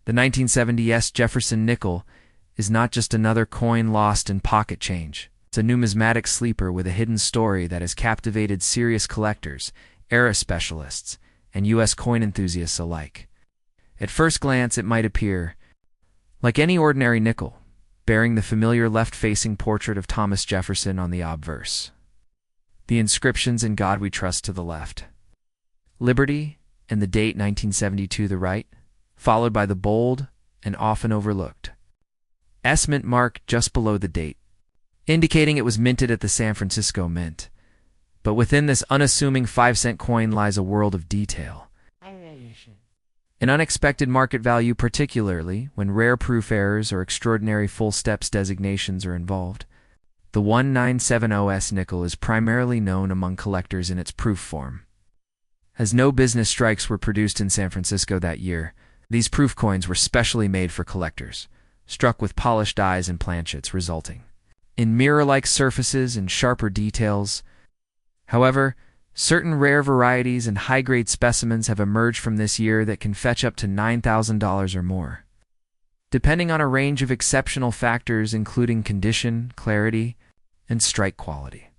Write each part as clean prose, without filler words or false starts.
The 1970s Jefferson nickel is not just another coin lost in pocket change. It's a numismatic sleeper with a hidden story that has captivated serious collectors, era specialists, and U.S. coin enthusiasts alike. At first glance, it might appear like any ordinary nickel, bearing the familiar left-facing portrait of Thomas Jefferson on the obverse. The inscriptions "In God We Trust" to the left, Liberty, and the date 1972 to the right, followed by the bold and often overlooked S-mint mark just below the date, indicating it was minted at the San Francisco Mint. But within this unassuming 5-cent coin lies a world of detail. An unexpected market value, particularly when rare proof errors or extraordinary full steps designations are involved. The 1970S nickel is primarily known among collectors in its proof form. As no business strikes were produced in San Francisco that year, these proof coins were specially made for collectors, struck with polished dies and planchets, resulting in mirror-like surfaces and sharper details. However, certain rare varieties and high-grade specimens have emerged from this year that can fetch up to $9,000 or more, depending on a range of exceptional factors including condition, clarity, and strike quality.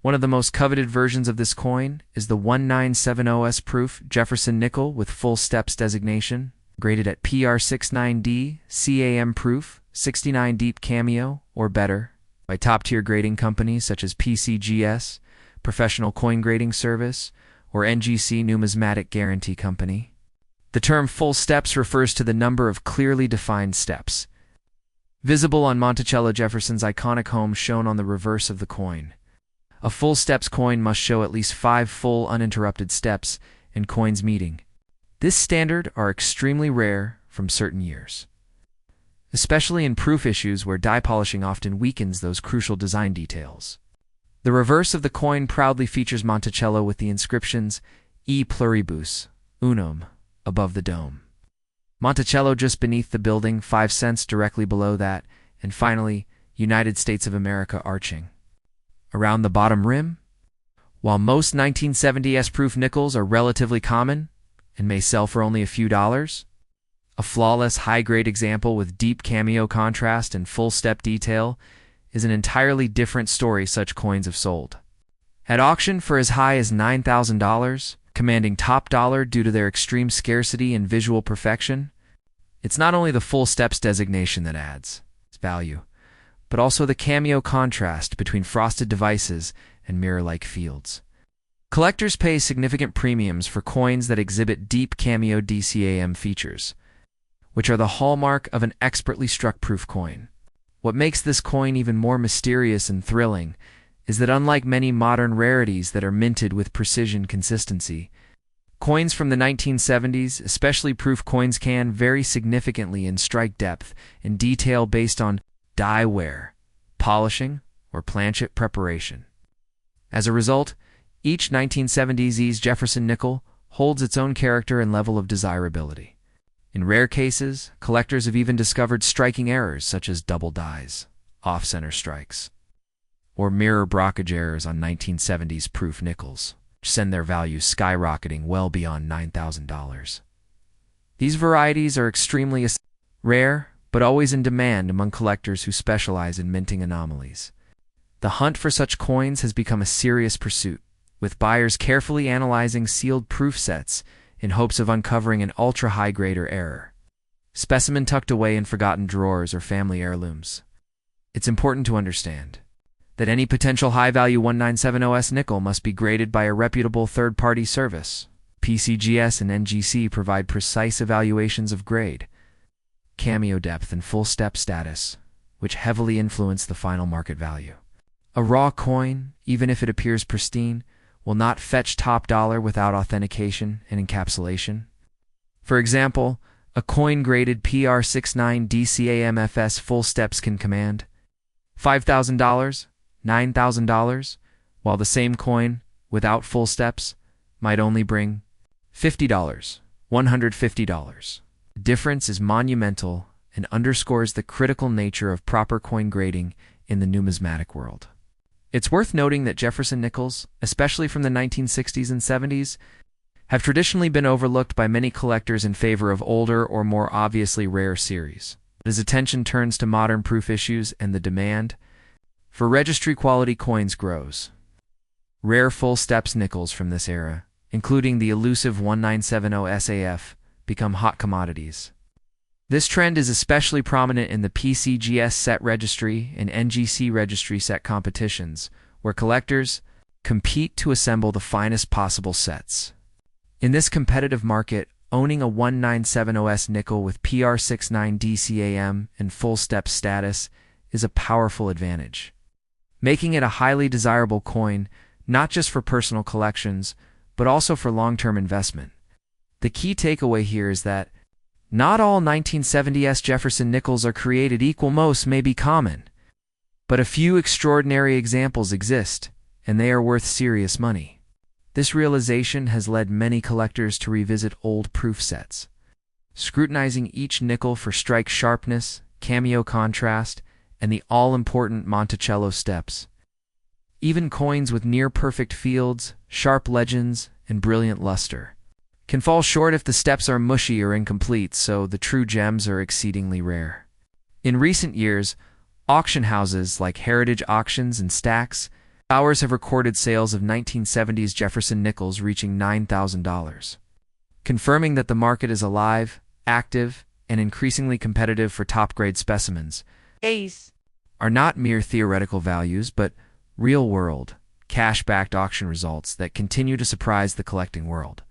One of the most coveted versions of this coin is the 1970S proof Jefferson nickel with full steps designation, graded at PR69D, CAM proof, 69 deep cameo, or better, by top-tier grading companies such as PCGS, Professional Coin Grading Service, or NGC Numismatic Guarantee Company. The term full steps refers to the number of clearly defined steps visible on Monticello Jefferson's iconic home shown on the reverse of the coin. A full steps coin must show at least 5 full uninterrupted steps in coins meeting. This standard are extremely rare from certain years, especially in proof issues where die polishing often weakens those crucial design details. The reverse of the coin proudly features Monticello with the inscriptions E pluribus unum above the dome, Monticello just beneath the building, 5 cents directly below that, and finally, United States of America arching around the bottom rim. While most 1970s proof nickels are relatively common and may sell for only a few dollars, a flawless high-grade example with deep cameo contrast and full step detail is an entirely different story. Such coins have sold at auction for as high as $9,000, commanding top dollar due to their extreme scarcity and visual perfection. It's not only the full steps designation that adds its value, but also the cameo contrast between frosted devices and mirror-like fields. Collectors pay significant premiums for coins that exhibit deep cameo DCAM features, which are the hallmark of an expertly struck proof coin. What makes this coin even more mysterious and thrilling is that unlike many modern rarities that are minted with precision consistency, coins from the 1970s, especially proof coins, can vary significantly in strike depth and detail based on die wear, polishing, or planchet preparation. As a result, each 1970s Jefferson nickel holds its own character and level of desirability. In rare cases, collectors have even discovered striking errors such as double dies, off-center strikes, or mirror brockage errors on 1970s proof nickels, which send their value skyrocketing well beyond $9,000. These varieties are extremely rare, but always in demand among collectors who specialize in minting anomalies. The hunt for such coins has become a serious pursuit, with buyers carefully analyzing sealed proof sets in hopes of uncovering an ultra-high-grade or error specimen tucked away in forgotten drawers or family heirlooms. It's important to understand that any potential high-value 1970S nickel must be graded by a reputable third-party service. PCGS and NGC provide precise evaluations of grade, cameo depth, and full step status, which heavily influence the final market value. A raw coin, even if it appears pristine, will not fetch top dollar without authentication and encapsulation. For example, a coin graded PR69 DCAMFS full steps can command $5,000, $9,000, while the same coin, without full steps, might only bring $50, $150. The difference is monumental and underscores the critical nature of proper coin grading in the numismatic world. It's worth noting that Jefferson nickels, especially from the 1960s and 70s, have traditionally been overlooked by many collectors in favor of older or more obviously rare series. But as attention turns to modern proof issues and the demand for registry-quality coins grows, rare full steps nickels from this era, including the elusive 1970 SAF, become hot commodities. This trend is especially prominent in the PCGS set registry and NGC registry set competitions, where collectors compete to assemble the finest possible sets. In this competitive market, owning a 1970S nickel with PR69 DCAM and full step status is a powerful advantage, making it a highly desirable coin not just for personal collections, but also for long-term investment. The key takeaway here is that not all 1970s Jefferson nickels are created equal. Most may be common, but a few extraordinary examples exist, and they are worth serious money. This realization has led many collectors to revisit old proof sets, scrutinizing each nickel for strike sharpness, cameo contrast, and the all-important Monticello steps. Even coins with near-perfect fields, sharp legends, and brilliant luster can fall short if the steps are mushy or incomplete, so the true gems are exceedingly rare. In recent years, auction houses like Heritage Auctions and Stacks Bowers have recorded sales of 1970s Jefferson nickels reaching $9,000, confirming that the market is alive, active, and increasingly competitive for top-grade specimens. Ace are not mere theoretical values, but real-world, cash-backed auction results that continue to surprise the collecting world.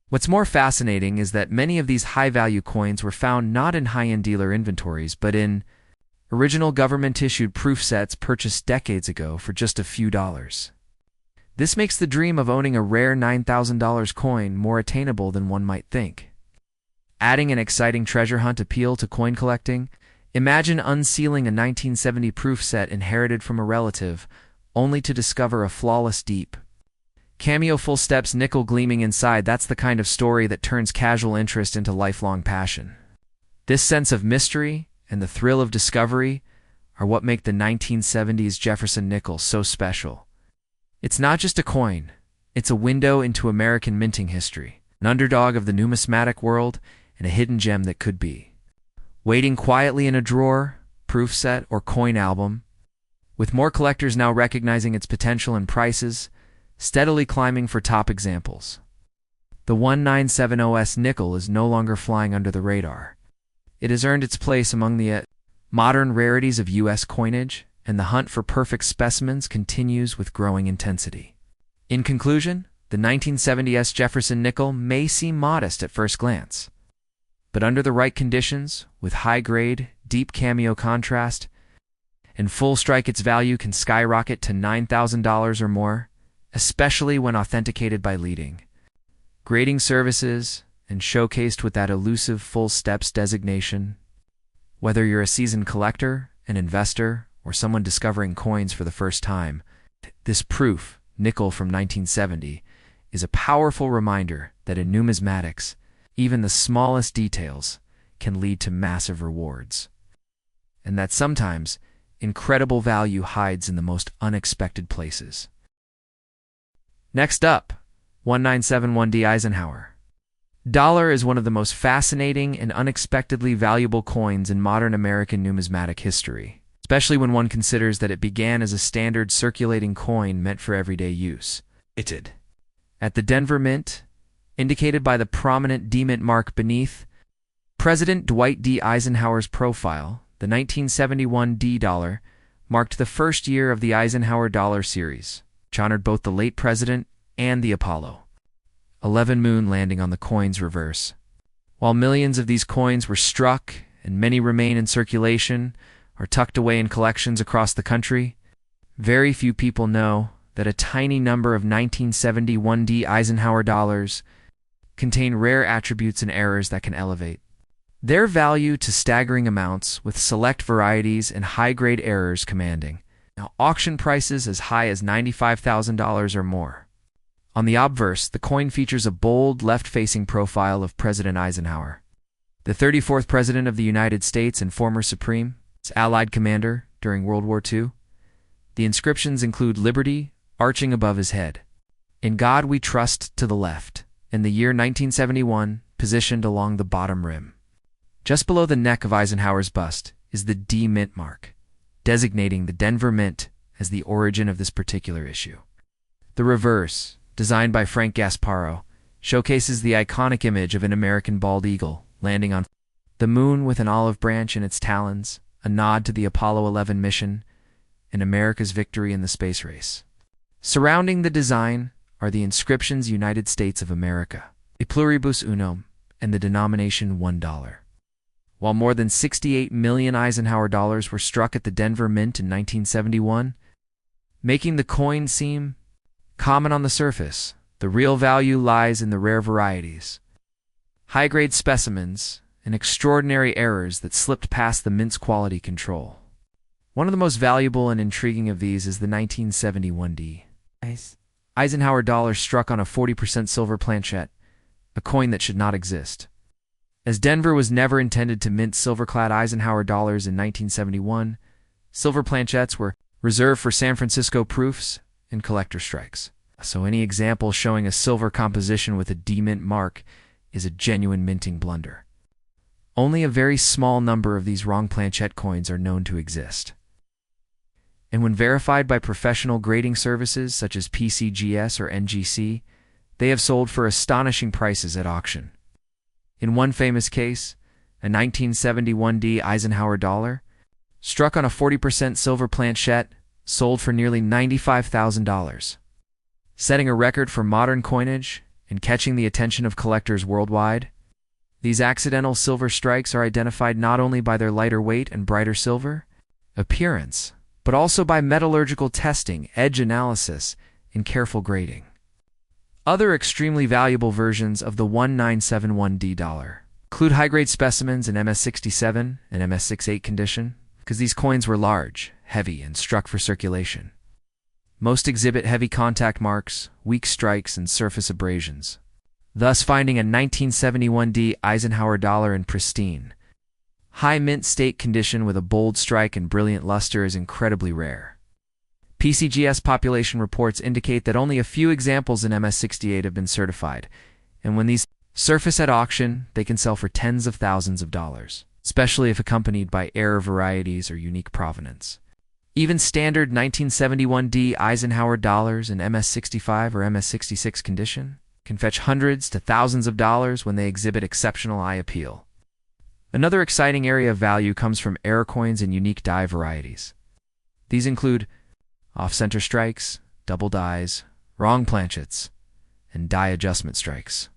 What's more fascinating is that many of these high-value coins were found not in high-end dealer inventories, but in original government-issued proof sets purchased decades ago for just a few dollars. This makes the dream of owning a rare $9,000 coin more attainable than one might think. Adding an exciting treasure hunt appeal to coin collecting, imagine unsealing a 1970 proof set inherited from a relative, only to discover a flawless deep cameo full steps nickel gleaming inside. That's the kind of story that turns casual interest into lifelong passion. This sense of mystery and the thrill of discovery are what make the 1970s Jefferson nickel so special. It's not just a coin, it's a window into American minting history, an underdog of the numismatic world, and a hidden gem that could be waiting quietly in a drawer, proof set, or coin album, with more collectors now recognizing its potential and prices steadily climbing for top examples. The 1970S nickel is no longer flying under the radar. It has earned its place among the modern rarities of U.S. coinage, and the hunt for perfect specimens continues with growing intensity. In conclusion, the 1970s Jefferson nickel may seem modest at first glance, but under the right conditions, with high-grade, deep cameo contrast, and full strike, its value can skyrocket to $9,000 or more, especially when authenticated by leading grading services and showcased with that elusive full steps designation. Whether you're a seasoned collector, an investor, or someone discovering coins for the first time, this proof nickel from 1970 is a powerful reminder that in numismatics, even the smallest details can lead to massive rewards, and that sometimes incredible value hides in the most unexpected places. Next up, 1971D Eisenhower. Dollar is one of the most fascinating and unexpectedly valuable coins in modern American numismatic history, especially when one considers that it began as a standard circulating coin meant for everyday use. At the Denver Mint, indicated by the prominent D-Mint mark beneath, President Dwight D. Eisenhower's profile, the 1971 D dollar, marked the first year of the Eisenhower dollar series, which honored both the late president and the Apollo 11 moon landing on the coin's reverse. While millions of these coins were struck and many remain in circulation or tucked away in collections across the country, very few people know that a tiny number of 1971 D Eisenhower dollars contain rare attributes and errors that can elevate their value to staggering amounts, with select varieties and high-grade errors commanding auction prices as high as $95,000 or more. On the obverse, the coin features a bold, left-facing profile of President Eisenhower, the 34th President of the United States and former Supreme Allied commander during World War II. The inscriptions include liberty arching above his head, "In God we trust" to the left, and the year 1971 positioned along the bottom rim. Just below the neck of Eisenhower's bust is the D Mint mark, designating the Denver Mint as the origin of this particular issue. The reverse, designed by Frank Gasparro, showcases the iconic image of an American bald eagle landing on the moon with an olive branch in its talons, a nod to the Apollo 11 mission and America's victory in the space race. Surrounding the design are the inscriptions United States of America, e pluribus unum, and the denomination $1. While more than 68 million Eisenhower dollars were struck at the Denver Mint in 1971, making the coin seem common on the surface, the real value lies in the rare varieties, high-grade specimens, and extraordinary errors that slipped past the Mint's quality control. One of the most valuable and intriguing of these is the 1971 D. Eisenhower dollar struck on a 40% silver planchette, a coin that should not exist. As Denver was never intended to mint silver-clad Eisenhower dollars in 1971, silver planchettes were reserved for San Francisco proofs and collector strikes. So any example showing a silver composition with a D-Mint mark is a genuine minting blunder. Only a very small number of these wrong planchette coins are known to exist. And when verified by professional grading services such as PCGS or NGC, they have sold for astonishing prices at auction. In one famous case, a 1971 D Eisenhower dollar, struck on a 40% silver planchette, sold for nearly $95,000. Setting a record for modern coinage and catching the attention of collectors worldwide, these accidental silver strikes are identified not only by their lighter weight and brighter silver appearance, but also by metallurgical testing, edge analysis, and careful grading. Other extremely valuable versions of the 1971D dollar include high-grade specimens in MS-67 and MS-68 condition, because these coins were large, heavy, and struck for circulation. Most exhibit heavy contact marks, weak strikes, and surface abrasions. Thus, finding a 1971D Eisenhower dollar in pristine, high mint state condition with a bold strike and brilliant luster is incredibly rare. PCGS population reports indicate that only a few examples in MS-68 have been certified, and when these surface at auction, they can sell for tens of thousands of dollars, especially if accompanied by error varieties or unique provenance. Even standard 1971D Eisenhower dollars in MS-65 or MS-66 condition can fetch hundreds to thousands of dollars when they exhibit exceptional eye appeal. Another exciting area of value comes from error coins and unique die varieties. These include off-center strikes, double dies, wrong planchets, and die adjustment strikes.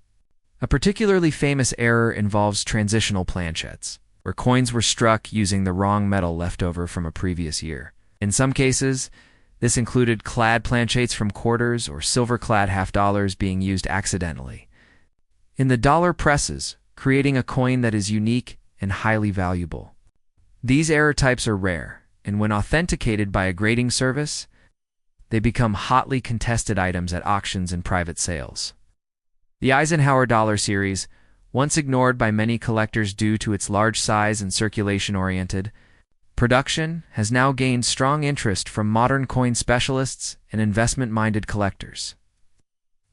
A particularly famous error involves transitional planchettes, where coins were struck using the wrong metal left over from a previous year. In some cases, this included clad planchettes from quarters or silver-clad half-dollars being used accidentally in the dollar presses, creating a coin that is unique and highly valuable. These error types are rare, and when authenticated by a grading service, they become hotly contested items at auctions and private sales. The Eisenhower dollar series, once ignored by many collectors due to its large size and circulation-oriented production, has now gained strong interest from modern coin specialists and investment-minded collectors.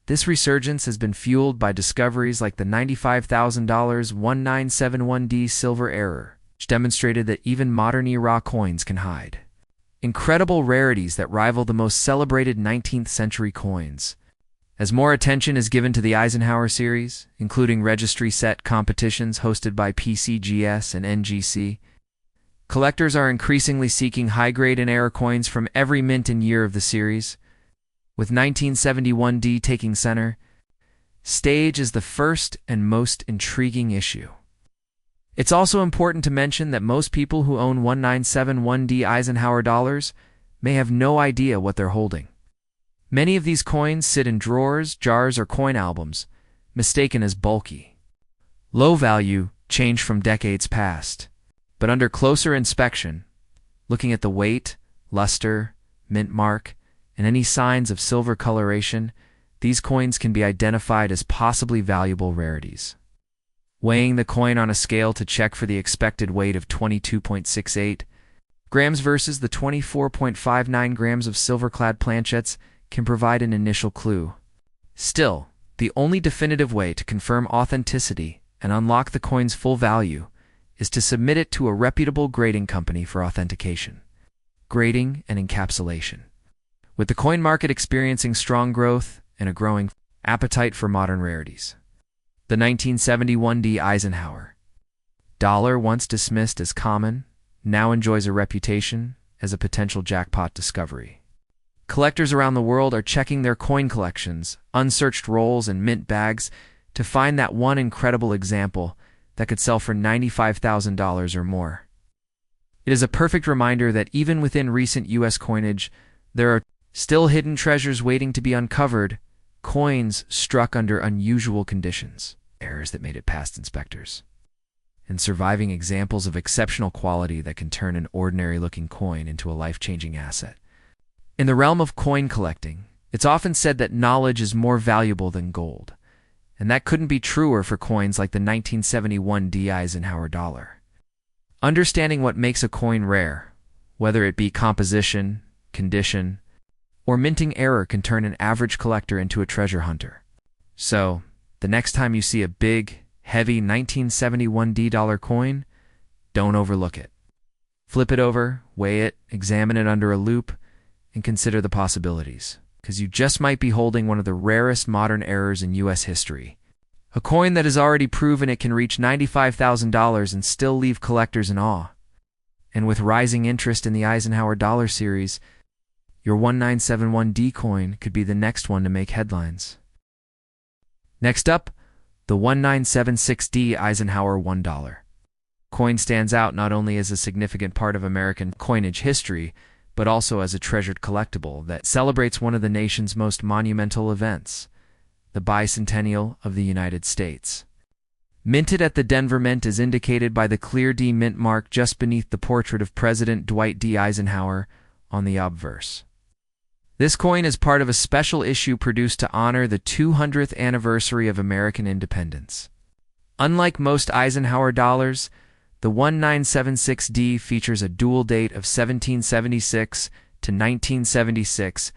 This resurgence has been fueled by discoveries like the $95,000 1971D silver error, which demonstrated that even modern raw coins can hide incredible rarities that rival the most celebrated 19th century coins. As more attention is given to the Eisenhower series, including registry set competitions hosted by PCGS and NGC, collectors are increasingly seeking high-grade and error coins from every mint and year of the series, with 1971D taking center stage as the first and most intriguing issue. It's also important to mention that most people who own 1971D Eisenhower dollars may have no idea what they're holding. Many of these coins sit in drawers, jars, or coin albums, mistaken as bulky, low value, changed from decades past. But under closer inspection, looking at the weight, luster, mint mark, and any signs of silver coloration, these coins can be identified as possibly valuable rarities. Weighing the coin on a scale to check for the expected weight of 22.68 grams versus the 24.59 grams of silver-clad planchettes can provide an initial clue. Still, The only definitive way to confirm authenticity and unlock the coin's full value is to submit it to a reputable grading company for authentication, grading, and encapsulation. With the coin market experiencing strong growth and a growing appetite for modern rarities. The 1971 D. Eisenhower dollar, once dismissed as common, now enjoys a reputation as a potential jackpot discovery. Collectors around the world are checking their coin collections, unsearched rolls, and mint bags to find that one incredible example that could sell for $95,000 or more. It is a perfect reminder that even within recent U.S. coinage, there are still hidden treasures waiting to be uncovered, coins struck under unusual conditions, errors that made it past inspectors, and surviving examples of exceptional quality that can turn an ordinary-looking coin into a life-changing asset. In the realm of coin collecting, it's often said that knowledge is more valuable than gold, and that couldn't be truer for coins like the 1971 D. Eisenhower dollar. Understanding what makes a coin rare, whether it be composition, condition, or minting error, can turn an average collector into a treasure hunter. So, the next time you see a big, heavy 1971 D dollar coin, don't overlook it. Flip it over, weigh it, examine it under a loupe, and consider the possibilities, because you just might be holding one of the rarest modern errors in U.S. history. A coin that has already proven it can reach $95,000 and still leave collectors in awe. And with rising interest in the Eisenhower dollar series, your 1971 D coin could be the next one to make headlines. Next up, the 1976 D Eisenhower $1 coin stands out not only as a significant part of American coinage history, but also as a treasured collectible that celebrates one of the nation's most monumental events, the bicentennial of the United States. Minted at the Denver Mint as indicated by the clear D mint mark just beneath the portrait of President Dwight D. Eisenhower on the obverse. This coin is part of a special issue produced to honor the 200th anniversary of American independence. Unlike most Eisenhower dollars, the 1976D features a dual date of 1776 to 1976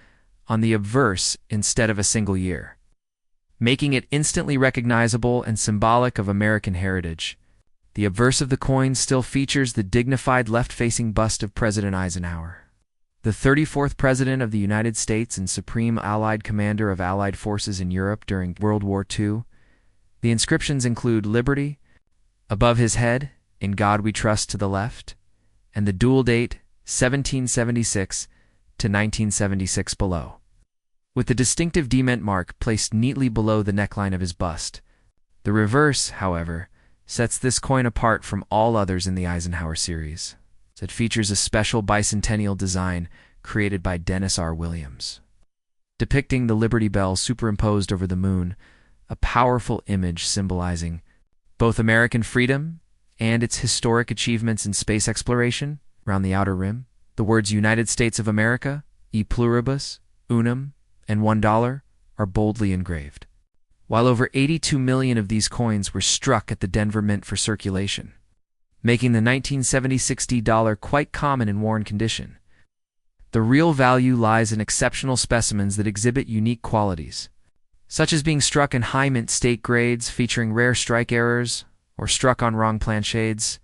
on the obverse instead of a single year, making it instantly recognizable and symbolic of American heritage. The obverse of the coin still features the dignified left-facing bust of President Eisenhower, the 34th President of the United States and Supreme Allied Commander of Allied forces in Europe during World War II. The inscriptions include Liberty above his head, In God We Trust to the left, and the dual date 1776 to 1976 below, with the distinctive D-mint mark placed neatly below the neckline of his bust. The reverse, however, sets this coin apart from all others in the Eisenhower series. It features a special bicentennial design created by Dennis R. Williams, depicting the Liberty Bell superimposed over the moon, a powerful image symbolizing both American freedom and its historic achievements in space exploration around the outer rim. The words United States of America, E pluribus, unum, and $1 are boldly engraved, while over 82 million of these coins were struck at the Denver Mint for circulation, making the 1976 D dollar quite common in worn condition. The real value lies in exceptional specimens that exhibit unique qualities, such as being struck in high mint state grades featuring rare strike errors, or struck on wrong planchades,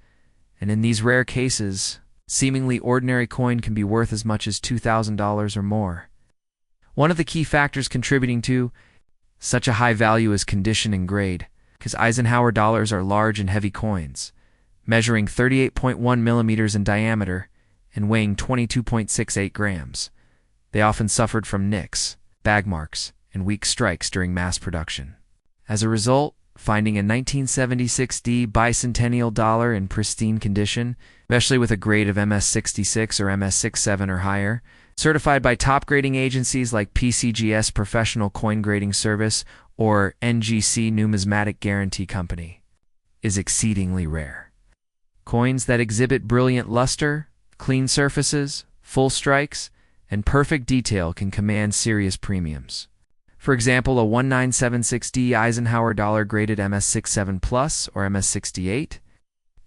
and in these rare cases, seemingly ordinary coin can be worth as much as $2,000 or more. One of the key factors contributing to such a high value is condition and grade, because Eisenhower dollars are large and heavy coins, measuring 38.1 millimeters in diameter and weighing 22.68 grams. They often suffered from nicks, bag marks, and weak strikes during mass production. As a result, finding a 1976 D bicentennial dollar in pristine condition, especially with a grade of MS66 or MS67 or higher, certified by top grading agencies like PCGS Professional Coin Grading Service or NGC Numismatic Guarantee Company, is exceedingly rare. Coins that exhibit brilliant luster, clean surfaces, full strikes, and perfect detail can command serious premiums. For example, a 1976D Eisenhower dollar graded MS67 Plus or MS68,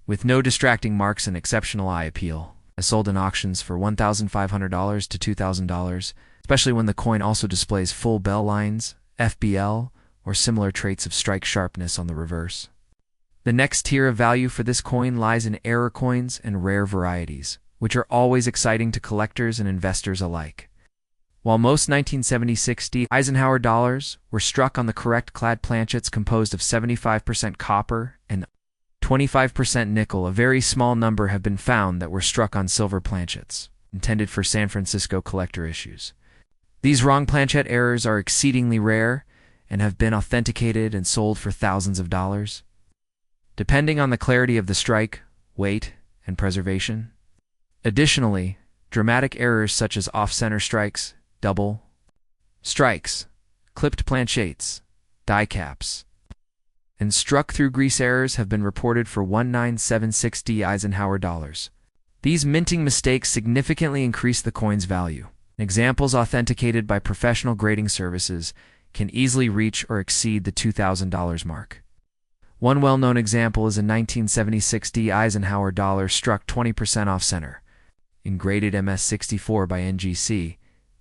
with no distracting marks and exceptional eye appeal, is sold in auctions for $1,500 to $2,000, especially when the coin also displays full bell lines, FBL, or similar traits of strike sharpness on the reverse. The next tier of value for this coin lies in error coins and rare varieties, which are always exciting to collectors and investors alike. While most 1970-60 Eisenhower dollars were struck on the correct clad planchets composed of 75% copper and 25% nickel, a very small number have been found that were struck on silver planchets, intended for San Francisco collector issues. These wrong planchet errors are exceedingly rare and have been authenticated and sold for thousands of dollars, depending on the clarity of the strike, weight, and preservation. Additionally, dramatic errors such as off-center strikes, double strikes, clipped planchettes, die caps, and struck-through grease errors have been reported for 1976D Eisenhower dollars. These minting mistakes significantly increase the coin's value. Examples authenticated by professional grading services can easily reach or exceed the $2,000 mark. One well-known example is a 1976D Eisenhower dollar struck 20% off-center. In graded MS64 by NGC,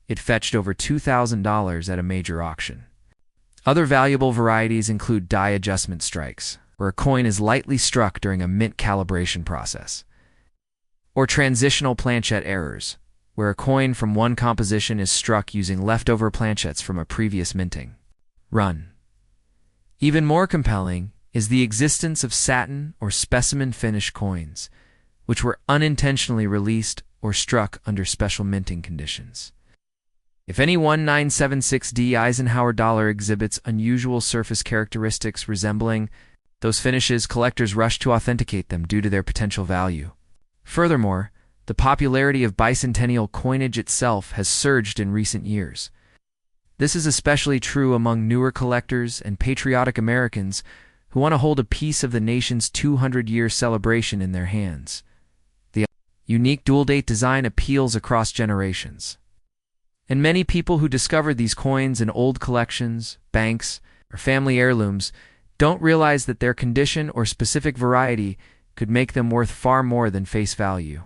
it fetched over $2,000 at a major auction. Other valuable varieties include die adjustment strikes, where a coin is lightly struck during a mint calibration process, or transitional planchet errors, where a coin from one composition is struck using leftover planchets from a previous minting run. Even more compelling is the existence of satin or specimen finish coins, which were unintentionally released or struck under special minting conditions. If any 1976D Eisenhower dollar exhibits unusual surface characteristics resembling those finishes, collectors rush to authenticate them due to their potential value. Furthermore, the popularity of bicentennial coinage itself has surged in recent years. This is especially true among newer collectors and patriotic Americans who want to hold a piece of the nation's 200-year celebration in their hands. The unique dual-date design appeals across generations, and many people who discover these coins in old collections, banks, or family heirlooms don't realize that their condition or specific variety could make them worth far more than face value.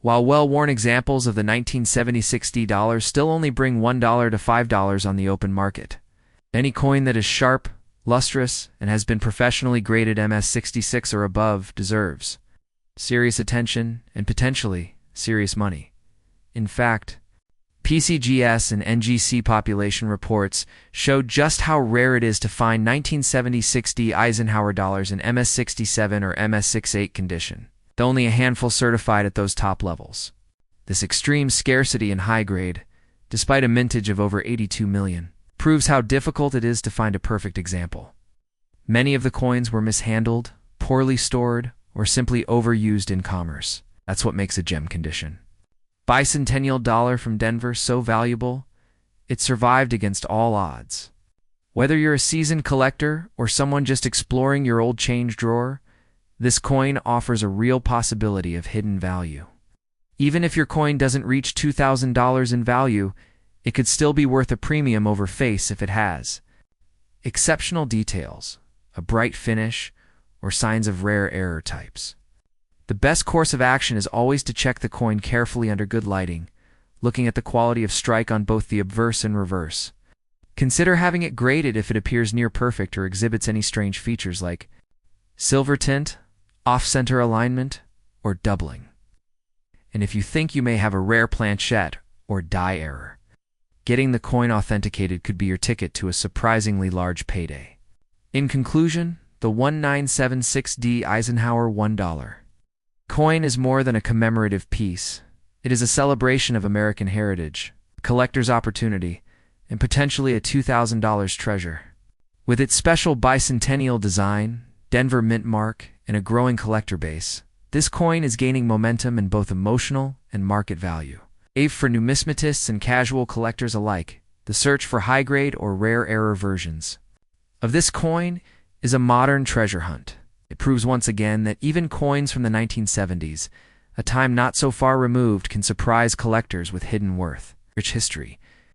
While well-worn examples of the 1976D dollar still only bring $1 to $5 on the open market, any coin that is sharp, lustrous, and has been professionally graded MS66 or above deserves serious attention and potentially serious money. In fact, PCGS and NGC population reports showed just how rare it is to find 1976D Eisenhower dollars in MS67 or MS68 condition, with only a handful certified at those top levels. This extreme scarcity in high grade, despite a mintage of over 82 million, proves how difficult it is to find a perfect example. Many of the coins were mishandled, poorly stored, or simply overused in commerce. That's what makes a gem condition. Bicentennial dollar from Denver so valuable, it survived against all odds. Whether you're a seasoned collector or someone just exploring your old change drawer, this coin offers a real possibility of hidden value. Even if your coin doesn't reach $2,000 in value, it could still be worth a premium over face if it has exceptional details, a bright finish, or signs of rare error types. The best course of action is always to check the coin carefully under good lighting, looking at the quality of strike on both the obverse and reverse. Consider having it graded if it appears near perfect or exhibits any strange features like silver tint, off-center alignment, or doubling. And if you think you may have a rare planchette or die error, getting the coin authenticated could be your ticket to a surprisingly large payday. In conclusion, the 1976D Eisenhower $1 coin is more than a commemorative piece. It is a celebration of American heritage, a collector's opportunity, and potentially a $2,000 treasure. With its special bicentennial design, Denver mint mark, and a growing collector base, this coin is gaining momentum in both emotional and market value. For numismatists and casual collectors alike, the search for high-grade or rare error versions of this coin is a modern treasure hunt. It proves once again that even coins from the 1970s, a time not so far removed, can surprise collectors with hidden worth, rich history,